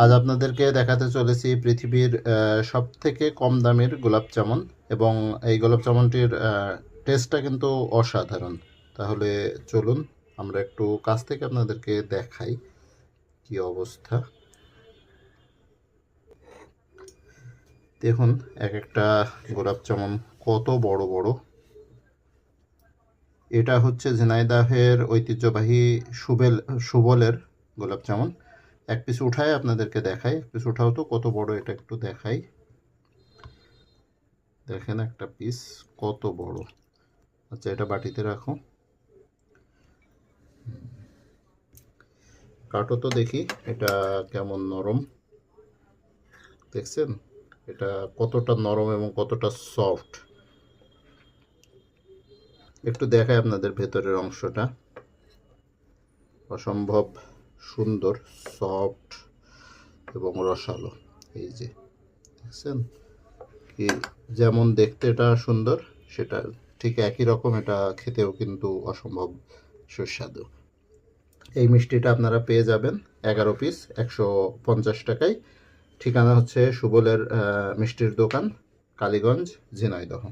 আজ আপনাদেরকে দেখাতে চলেছি পৃথিবীর সবথেকে কম দামের গোলাপ জামুন এবং এই গোলাপ জামুনটির টেস্টটা কিন্তু অসাধারণ। তাহলে চলুন আমরা একটু কাছ থেকে আপনাদেরকে দেখাই কি অবস্থা। দেখুন এক একটা গোলাপ জামুন কত বড় বড়। এটা হচ্ছে ঝিনাইদহের ঐতিহ্যবাহী সুবলের গোলাপ জামুন। এক পিস উঠায় আপনাদেরকে দেখাই, এক পিস উঠাও তো কত বড়, এটা একটু দেখাই। দেখেন একটা পিস কত বড়। আচ্ছা এটা বাটিতে রাখো, কাটো তো দেখি এটা কেমন নরম। দেখছেন এটা কতটা নরম এবং কতটা সফট। একটু দেখাই আপনাদের ভেতরের অংশটা, অসম্ভব সুন্দর, সফট এবং রসালো। এই যে দেখছেন কি, যেমন দেখতে এটা সুন্দর, সেটা ঠিক একই রকম এটা খেতেও কিন্তু অসম্ভব সুস্বাদু। এই মিষ্টিটা আপনারা পেয়ে যাবেন 11 পিস 150 টাকায়। ঠিকানা হচ্ছে সুবলের মিষ্টির দোকান, কালীগঞ্জ, ঝিনাইদহ।